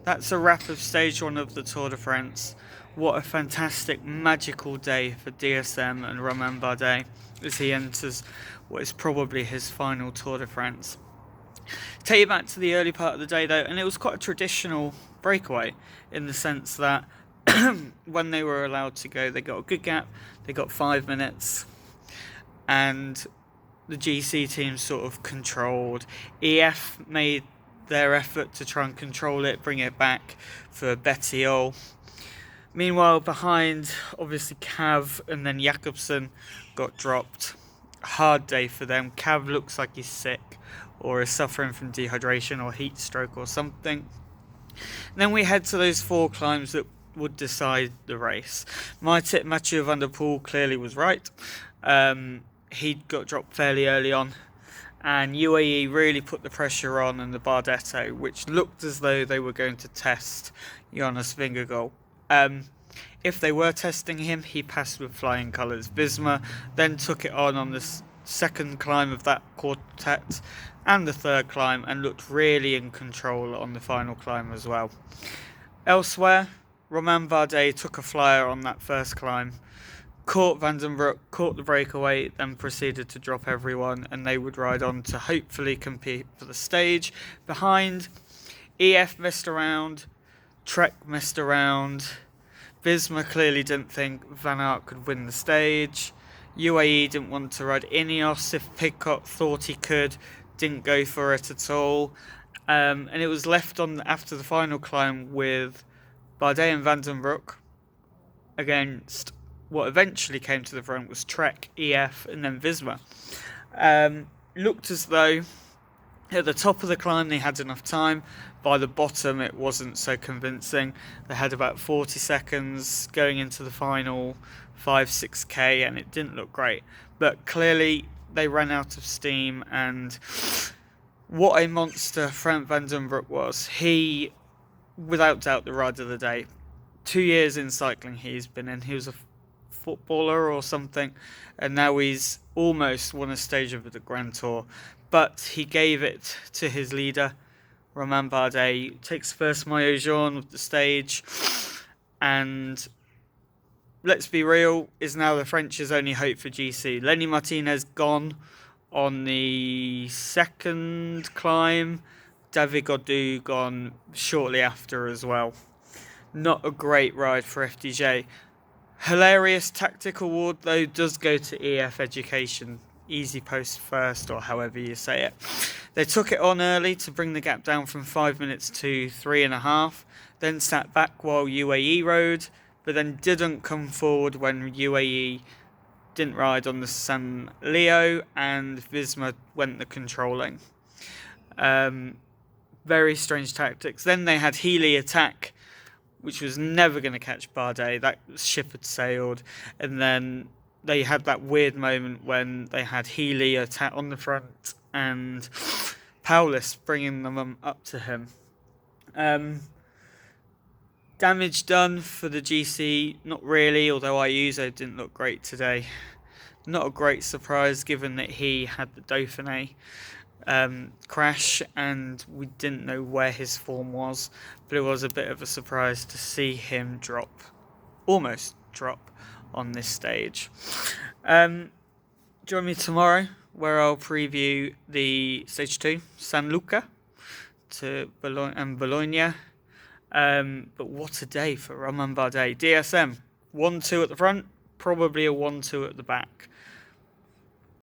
That's a wrap of stage one of the Tour de France. What a fantastic, magical day for DSM and Romain Bardet as he enters what is probably his final Tour de France. Take you back to the early part of the day though, and it was quite a traditional breakaway in the sense that when they were allowed to go, they got a good gap, they got 5 minutes, and the GC team sort of controlled. EF made their effort to try and control it, bring it back for Bettiol. Meanwhile, behind, obviously Cav and then Jakobsen got dropped. Hard day for them. Cav looks like he's sick or is suffering from dehydration or heat stroke or something. And then we head to those four climbs that would decide the race. My tip, Mathieu van der Poel, clearly was right. He got dropped fairly early on, and UAE really put the pressure on in the Bardetto, which looked as though they were going to test Jonas Vingegaard. If they were testing him, he passed with flying colours. Visma then took it on the second climb of that quartet and the third climb and looked really in control on the final climb as well. Elsewhere, Romain Bardet took a flyer on that first climb, caught Van den Broek, caught the breakaway, then proceeded to drop everyone, and they would ride on to hopefully compete for the stage. Behind, EF messed around, Trek messed around, Visma clearly didn't think Van Aert could win the stage, UAE didn't want to ride Ineos if Pidcock thought he could, didn't go for it at all, and it was left on after the final climb with Bardet and Van den Broek against what eventually came to the front was Trek, EF, and then Visma. Looked as though at the top of the climb they had enough time. By the bottom it wasn't so convincing. They had about 40 seconds going into the final 5-6k and it didn't look great. But clearly they ran out of steam, and what a monster Frank Van den Broek was. He, without doubt, the rider of the day. 2 years in cycling he's been in. He was a footballer or something, and now he's almost won a stage of the Grand Tour. But he gave it to his leader, Romain Bardet. Takes first maillot jaune of the stage, and let's be real, is now the French's only hope for GC. Lenny Martinez gone on the second climb. David Gaudu gone shortly after as well. Not a great ride for FDJ. Hilarious tactic award though does go to EF Education. Easy post first, or however you say it. They took it on early to bring the gap down from 5 minutes to 3.5, then sat back while UAE rode, but then didn't come forward when UAE didn't ride on the San Leo and Visma went the controlling. Very strange tactics. Then they had Healy attack, which was never going to catch Bardet. That ship had sailed. And then they had that weird moment when they had Healy attack on the front and Paulus bringing them up to him. Damage done for the GC, not really, although Ayuso didn't look great today. Not a great surprise given that he had the Dauphiné crash and we didn't know where his form was, but it was a bit of a surprise to see him almost drop on this stage. Join me tomorrow where I'll preview the stage 2, San Luca to Bologna. But what a day for Romain Bardet. DSM 1-2 at the front, probably a 1-2 at the back.